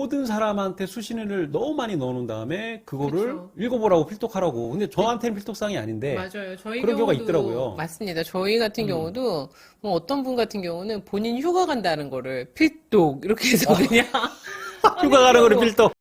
모든 사람한테 수신인을 너무 많이 넣어놓은 다음에 그거를 그쵸. 읽어보라고 필독하라고. 근데 저한테는 필독사항이 아닌데 맞아요. 저희 그런 경우가 경우도 있더라고요. 맞습니다. 저희 같은 음. 경우도 뭐 어떤 분 같은 경우는 본인 휴가 간다는 거를 필독 이렇게 해서 그냥 휴가 가는 거를 하는 경우. 필독.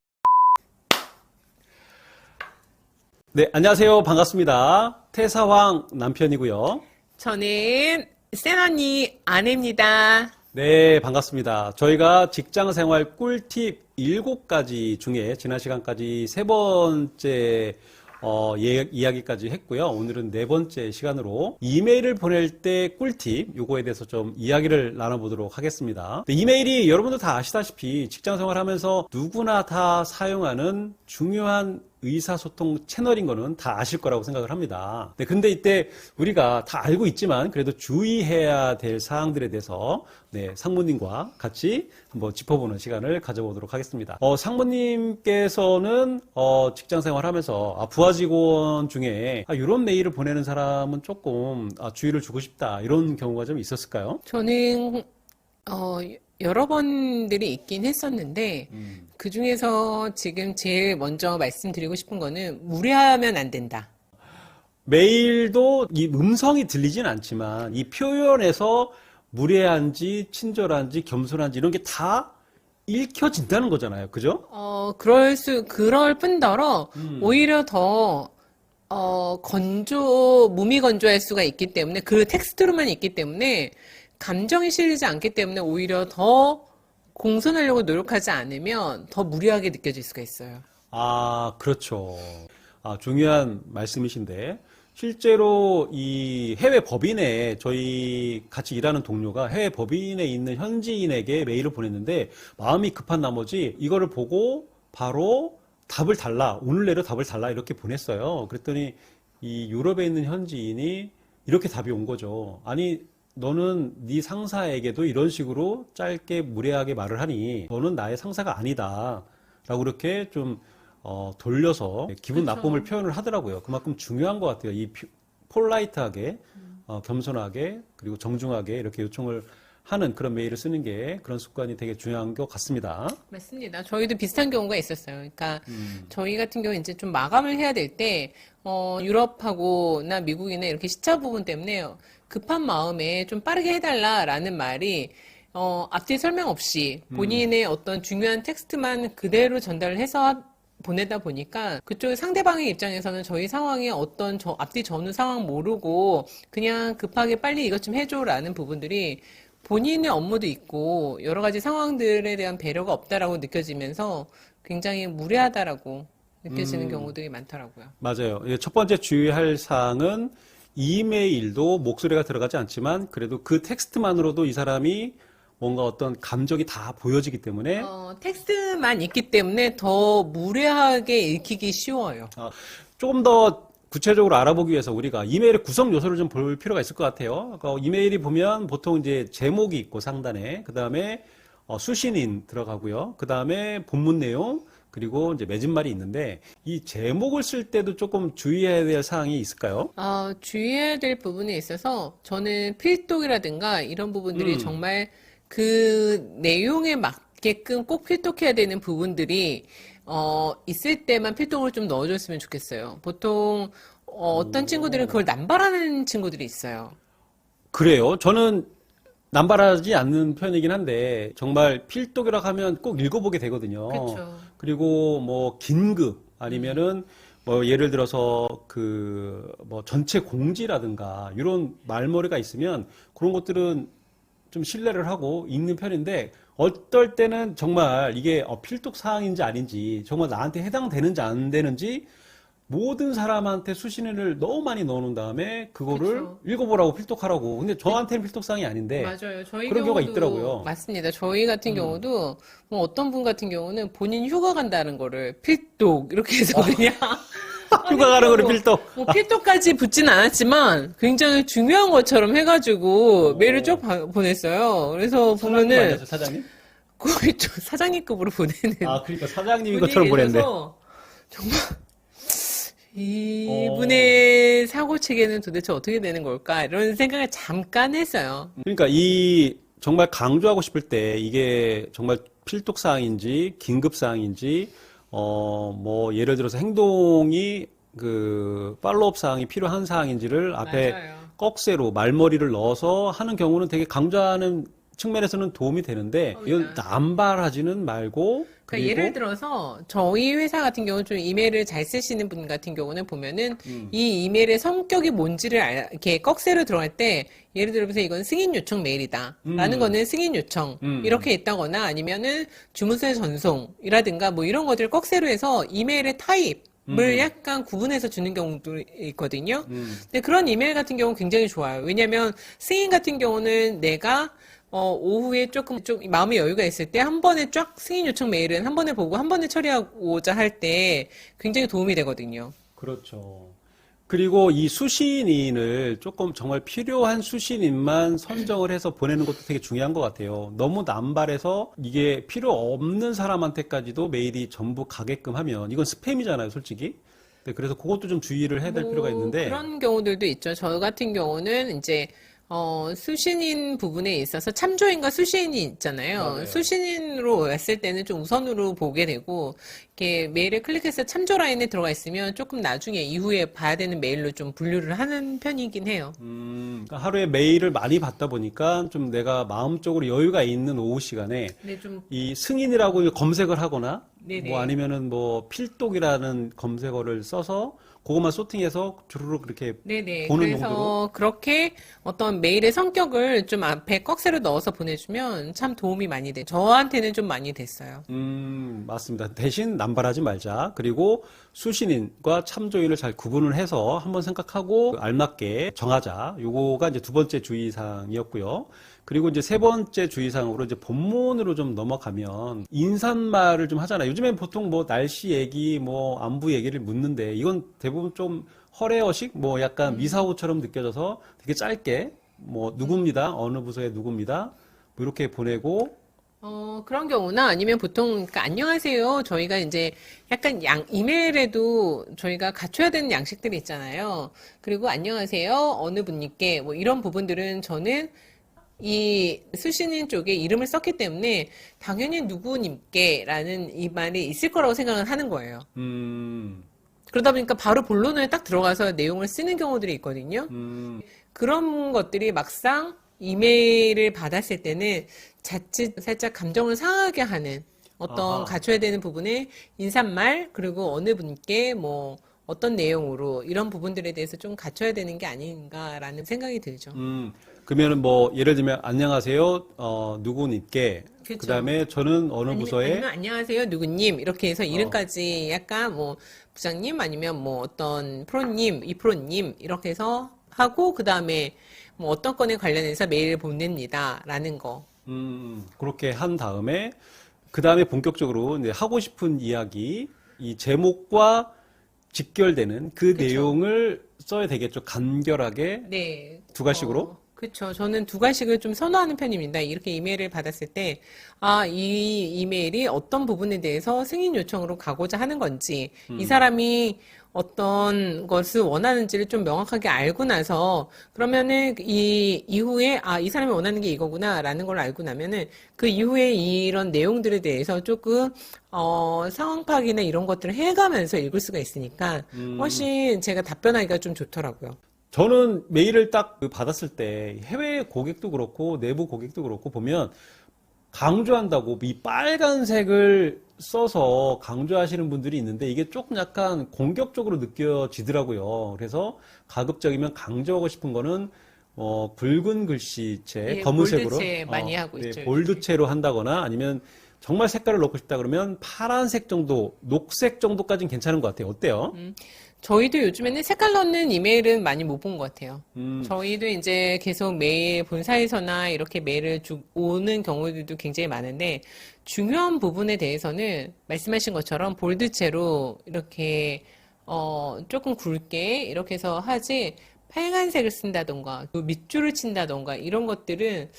네, 안녕하세요. 반갑습니다. 태사왕 남편이고요. 저는 센 언니 아내입니다. 네, 반갑습니다. 저희가 직장생활 꿀팁 7가지 중에 지난 시간까지 세 번째 이야기까지 했고요. 오늘은 네 번째 시간으로 이메일을 보낼 때 꿀팁 요거에 대해서 좀 이야기를 나눠보도록 하겠습니다. 이메일이 여러분들 다 아시다시피 직장생활 하면서 누구나 다 사용하는 중요한 의사소통 채널인 거는 다 아실 거라고 생각을 합니다. 네, 근데 이때 우리가 다 알고 있지만 그래도 주의해야 될 사항들에 대해서 상무님과 같이 한번 짚어보는 시간을 가져보도록 하겠습니다. 상무님께서는 직장 생활하면서 부하 직원 중에 이런 메일을 보내는 사람은 조금 주의를 주고 싶다 이런 경우가 좀 있었을까요? 저는 여러 번들이 있긴 했었는데 그 중에서 지금 제일 먼저 말씀드리고 싶은 거는 무례하면 안 된다. 메일도 이 음성이 들리진 않지만 이 표현에서 무례한지 친절한지 겸손한지 이런 게 다 읽혀진다는 거잖아요. 그죠? 그럴 뿐더러 오히려 더 무미 건조할 수가 있기 때문에 그 텍스트로만 있기 때문에 감정이 실리지 않기 때문에 오히려 더 공손하려고 노력하지 않으면 더 무례하게 느껴질 수가 있어요. 그렇죠. 중요한 말씀이신데, 실제로 이 해외 법인에 저희 같이 일하는 동료가 해외 법인에 있는 현지인에게 메일을 보냈는데 마음이 급한 나머지 이거를 보고 바로 답을 달라, 오늘 내로 답을 달라 이렇게 보냈어요. 그랬더니 이 유럽에 있는 현지인이 이렇게 답이 온 거죠. 아니, 너는 네 상사에게도 이런 식으로 짧게 무례하게 말을 하니 너는 나의 상사가 아니다 라고 이렇게 좀 돌려서 기분 그렇죠. 나쁨을 표현을 하더라고요. 그만큼 중요한 것 같아요. 이 폴라이트하게 겸손하게 그리고 정중하게 이렇게 요청을 하는 그런 메일을 쓰는 게 그런 습관이 되게 중요한 것 같습니다. 맞습니다. 저희도 비슷한 경우가 있었어요. 그러니까 저희 같은 경우 이제 좀 마감을 해야 될 때 유럽하고나 미국이나 이렇게 시차 부분 때문에 급한 마음에 좀 빠르게 해달라라는 말이 앞뒤 설명 없이 본인의 어떤 중요한 텍스트만 그대로 전달을 해서 보내다 보니까 그쪽 상대방의 입장에서는 저희 상황에 어떤 앞뒤 전후 상황 모르고 그냥 급하게 빨리 이것 좀 해줘라는 부분들이 본인의 업무도 있고 여러 가지 상황들에 대한 배려가 없다라고 느껴지면서 굉장히 무례하다라고 느껴지는 경우들이 많더라고요. 맞아요. 첫 번째 주의할 사항은 이메일도 목소리가 들어가지 않지만 그래도 그 텍스트만으로도 이 사람이 뭔가 어떤 감정이 다 보여지기 때문에 텍스트만 있기 때문에 더 무례하게 읽히기 쉬워요. 조금 더 구체적으로 알아보기 위해서 우리가 이메일의 구성 요소를 좀 볼 필요가 있을 것 같아요. 이메일이 보면 보통 이제 제목이 있고 상단에 그 다음에 수신인 들어가고요. 그 다음에 본문 내용 그리고 이제 맺은말이 있는데 이 제목을 쓸 때도 조금 주의해야 될 사항이 있을까요? 주의해야 될 부분에 있어서 저는 필독이라든가 이런 부분들이 정말 그 내용에 맞게끔 꼭 필독해야 되는 부분들이 있을 때만 필독을 좀 넣어줬으면 좋겠어요. 보통 어떤 친구들은 그걸 남발하는 친구들이 있어요. 그래요. 저는 남발하지 않는 편이긴 한데 정말 필독이라고 하면 꼭 읽어보게 되거든요. 그쵸. 그리고 뭐 긴급 아니면은 뭐 예를 들어서 뭐 전체 공지라든가 이런 말머리가 있으면 그런 것들은 좀 신뢰를 하고 읽는 편인데 어떨 때는 정말 이게 필독 사항인지 아닌지 정말 나한테 해당되는지 안 되는지 모든 사람한테 수신인을 너무 많이 넣어놓은 다음에 그거를 그쵸. 읽어보라고 필독하라고. 근데 저한테는 필독사항이 아닌데 맞아요. 저희 그런 경우가 경우도 있더라고요. 맞습니다. 저희 같은 경우도 뭐 어떤 분 같은 경우는 본인 휴가 간다는 거를 필독 이렇게 해서 그냥 휴가 가는 거를 필독. 뭐 필독까지 붙진 않았지만 굉장히 중요한 것처럼 해가지고 메일을 쭉 보냈어요. 그래서 사장님 보면은 아니었어요, 사장님? 거의 좀 사장님급으로 보내는 그러니까 사장님인 분이 것처럼 보냈네. 계셔서 정말 이분의 사고 체계는 도대체 어떻게 되는 걸까 이런 생각을 잠깐 했어요. 그러니까 정말 강조하고 싶을 때 이게 정말 필독 사항인지 긴급 사항인지 뭐 예를 들어서 행동이 그 팔로업 사항이 필요한 사항인지를 앞에 맞아요. 꺽쇠로 말머리를 넣어서 하는 경우는 되게 강조하는 측면에서는 도움이 되는데 이건 남발하지는 말고 그러니까 예를 들어서 저희 회사 같은 경우는 좀 이메일을 잘 쓰시는 분 같은 경우는 보면은 이 이메일의 성격이 뭔지를 이렇게 꺽쇠로 들어갈 때 예를 들어서 이건 승인 요청 메일이다 라는 거는 승인 요청 이렇게 있다거나 아니면은 주문서 전송이라든가 뭐 이런 것들을 꺽쇠로 해서 이메일의 타입을 약간 구분해서 주는 경우도 있거든요. 근데 그런 이메일 같은 경우는 굉장히 좋아요. 왜냐면 승인 같은 경우는 내가 오후에 조금 마음의 여유가 있을 때 한 번에 쫙 승인 요청 메일은 한 번에 보고 한 번에 처리하고자 할 때 굉장히 도움이 되거든요. 그렇죠. 그리고 이 수신인을 조금 정말 필요한 수신인만 선정을 해서 보내는 것도 되게 중요한 것 같아요. 너무 남발해서 이게 필요 없는 사람한테까지도 메일이 전부 가게끔 하면 이건 스팸이잖아요, 솔직히. 네, 그래서 그것도 좀 주의를 해야 될 필요가 있는데. 그런 경우들도 있죠. 저 같은 경우는 이제 수신인 부분에 있어서 참조인과 수신인이 있잖아요. 맞아요. 수신인으로 왔을 때는 좀 우선으로 보게 되고, 이렇게 메일을 클릭해서 참조 라인에 들어가 있으면 조금 나중에 이후에 봐야 되는 메일로 좀 분류를 하는 편이긴 해요. 그러니까 하루에 메일을 많이 받다 보니까 좀 내가 마음적으로 여유가 있는 오후 시간에 근데 좀, 이 승인이라고 검색을 하거나 네네. 뭐 아니면은 뭐 필독이라는 검색어를 써서 그것만 소팅해서 주르륵 그렇게 네네. 보는 그래서 용도로. 그렇게 어떤 메일의 성격을 좀 앞에 꺽쇠로 넣어서 보내주면 참 도움이 많이 돼. 저한테는 좀 많이 됐어요. 맞습니다. 대신 남발하지 말자. 그리고 수신인과 참조인을 잘 구분을 해서 한번 생각하고 알맞게 정하자. 요거가 이제 두 번째 주의사항이었고요. 그리고 이제 세 번째 주의사항으로 이제 본문으로 좀 넘어가면 인사말을 좀 하잖아요. 요즘엔 보통 뭐 날씨 얘기, 뭐 안부 얘기를 묻는데 이건 대부분 좀 허례어식, 뭐 약간 미사오처럼 느껴져서 되게 짧게 뭐 누굽니다. 어느 부서의 누굽니다. 뭐 이렇게 보내고 그런 경우나 아니면 보통, 그러니까 안녕하세요. 저희가 이제 약간 이메일에도 저희가 갖춰야 되는 양식들이 있잖아요. 그리고 안녕하세요. 어느 분님께 뭐 이런 부분들은 저는 이 수신인 쪽에 이름을 썼기 때문에 당연히 누구님께라는 이 말이 있을 거라고 생각을 하는 거예요. 그러다 보니까 바로 본론을 딱 들어가서 내용을 쓰는 경우들이 있거든요. 그런 것들이 막상 이메일을 받았을 때는 자칫 살짝 감정을 상하게 하는 어떤 아하. 갖춰야 되는 부분에 인사말 그리고 어느 분께 뭐 어떤 내용으로 이런 부분들에 대해서 좀 갖춰야 되는 게 아닌가라는 생각이 들죠. 그러면은 뭐 예를 들면 안녕하세요 누구님께 그쵸. 그다음에 저는 어느 부서에 아니면 안녕하세요 누구님 이렇게 해서 이름까지 약간 뭐 부장님 아니면 뭐 어떤 프로님 이 프로님 이렇게 해서 하고 그다음에 뭐 어떤 건에 관련해서 메일을 보냅니다라는 거. 그렇게 한 다음에 그다음에 본격적으로 이제 하고 싶은 이야기 이 제목과 직결되는 그 그쵸. 내용을 써야 되겠죠. 간결하게 네. 두 가식으로. 그렇죠. 저는 두 가식을 좀 선호하는 편입니다. 이렇게 이메일을 받았을 때, 아, 이 이메일이 어떤 부분에 대해서 승인 요청으로 가고자 하는 건지, 이 사람이 어떤 것을 원하는지를 좀 명확하게 알고 나서, 그러면은 이 이후에, 아, 이 사람이 원하는 게 이거구나라는 걸 알고 나면은 그 이후에 이런 내용들에 대해서 조금, 상황 파악이나 이런 것들을 해가면서 읽을 수가 있으니까 훨씬 제가 답변하기가 좀 좋더라고요. 저는 메일을 딱 받았을 때 해외 고객도 그렇고 내부 고객도 그렇고 보면 강조한다고 이 빨간색을 써서 강조하시는 분들이 있는데 이게 조금 약간 공격적으로 느껴지더라고요. 그래서 가급적이면 강조하고 싶은 거는 붉은 글씨체, 예, 검은색으로 볼드체 많이 하고 있죠, 볼드체로 한다거나 아니면 정말 색깔을 넣고 싶다 그러면 파란색 정도, 녹색 정도까지는 괜찮은 것 같아요. 어때요? 저희도 요즘에는 색깔 넣는 이메일은 많이 못 본 것 같아요. 저희도 이제 계속 메일 본사에서나 이렇게 메일을 오는 경우들도 굉장히 많은데 중요한 부분에 대해서는 말씀하신 것처럼 볼드체로 이렇게 조금 굵게 이렇게 해서 하지 빨간색을 쓴다던가 또 밑줄을 친다던가 이런 것들은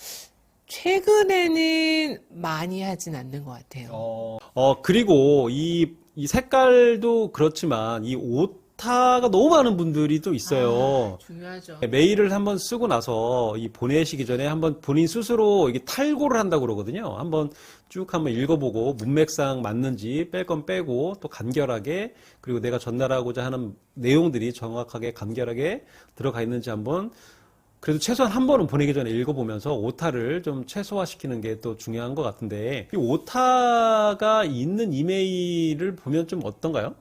최근에는 많이 하진 않는 것 같아요. 그리고 이 색깔도 그렇지만 이 옷 오타가 너무 많은 분들이 또 있어요. 중요하죠. 메일을 한번 쓰고 나서 이 보내시기 전에 한번 본인 스스로 이게 탈고를 한다고 그러거든요. 한번 쭉 한번 읽어보고 문맥상 맞는지 뺄 건 빼고 또 간결하게 그리고 내가 전달하고자 하는 내용들이 정확하게 간결하게 들어가 있는지 한번 그래도 최소한 한 번은 보내기 전에 읽어보면서 오타를 좀 최소화시키는 게 또 중요한 것 같은데 이 오타가 있는 이메일을 보면 좀 어떤가요?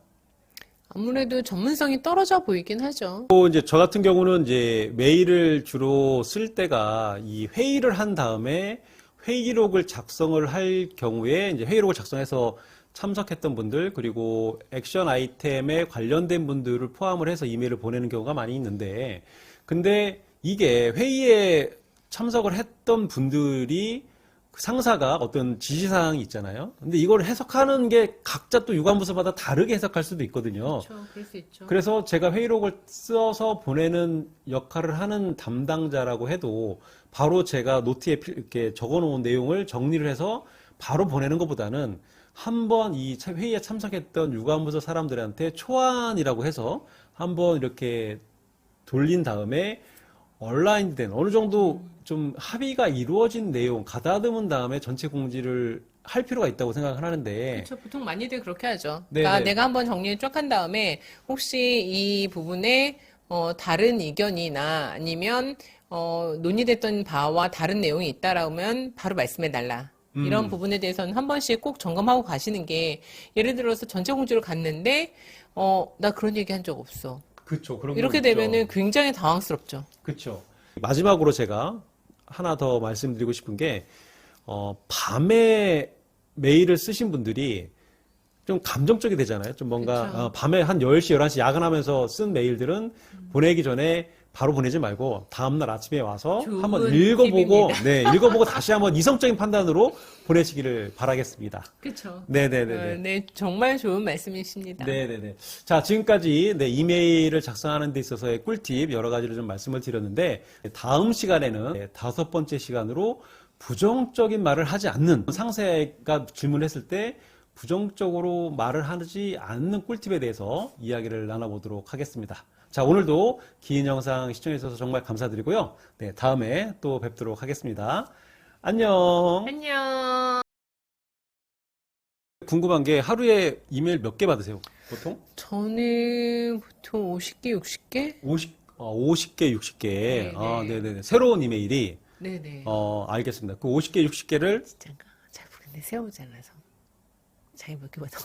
아무래도 전문성이 떨어져 보이긴 하죠. 또 이제 저 같은 경우는 이제 메일을 주로 쓸 때가 이 회의를 한 다음에 회의록을 작성을 할 경우에 이제 회의록을 작성해서 참석했던 분들 그리고 액션 아이템에 관련된 분들을 포함을 해서 이메일을 보내는 경우가 많이 있는데 근데 이게 회의에 참석을 했던 분들이 그 상사가 어떤 지시사항이 있잖아요. 근데 이걸 해석하는 게 각자 또 유관부서마다 다르게 해석할 수도 있거든요. 그렇죠. 그럴 수 있죠. 그래서 제가 회의록을 써서 보내는 역할을 하는 담당자라고 해도 바로 제가 노트에 이렇게 적어 놓은 내용을 정리를 해서 바로 보내는 것보다는 한번 이 회의에 참석했던 유관부서 사람들한테 초안이라고 해서 한번 이렇게 돌린 다음에 온라인된 어느 정도 좀 합의가 이루어진 내용 가다듬은 다음에 전체 공지를 할 필요가 있다고 생각을 하는데 그렇죠. 보통 많이들 그렇게 하죠. 네, 그러니까 네. 내가 한번 정리를 쫙 한 다음에 혹시 이 부분에 다른 의견이나 아니면 논의됐던 바와 다른 내용이 있다라면 바로 말씀해 달라. 이런 부분에 대해서는 한 번씩 꼭 점검하고 가시는 게 예를 들어서 전체 공지를 갔는데 나 그런 얘기 한 적 없어. 그렇죠. 그런 이렇게 거 있죠. 되면은 굉장히 당황스럽죠. 그렇죠. 마지막으로 제가 하나 더 말씀드리고 싶은 게 밤에 메일을 쓰신 분들이 좀 감정적이 되잖아요. 좀 뭔가 그쵸. 밤에 한 10시, 11시 야근하면서 쓴 메일들은 보내기 전에 바로 보내지 말고 다음날 아침에 와서 좋은 한번 읽어보고 팁입니다. 네, 읽어보고 다시 한번 이성적인 판단으로 보내시기를 바라겠습니다. 그렇죠. 네네네네. 네, 정말 좋은 말씀이십니다. 네네네. 자, 지금까지 네, 이메일을 작성하는 데 있어서의 꿀팁 여러 가지를 좀 말씀을 드렸는데 다음 시간에는 네, 5번째 시간으로 부정적인 말을 하지 않는 상사가 질문했을 때 부정적으로 말을 하지 않는 꿀팁에 대해서 이야기를 나눠보도록 하겠습니다. 자, 오늘도 긴 영상 시청해주셔서 정말 감사드리고요. 네, 다음에 또 뵙도록 하겠습니다. 안녕. 안녕. 궁금한 게 하루에 이메일 몇 개 받으세요? 보통? 저는 보통 50개, 60개? 50개, 60개. 네, 아, 네. 네네네. 새로운 이메일이, 네네. 알겠습니다. 그 50개, 60개를, 진짜인가? 잘 모르겠네. 세워보지 않아서. 자기 몇 개 받아.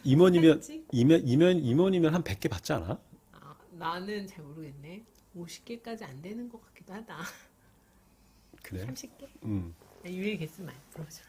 임원이면, 했지? 임원이면 한 100개 받지 않아? 나는 잘 모르겠네. 50개까지 안 되는 것 같기도 하다. 그래? 30개? 음. 유일 개수 많이 물어보자.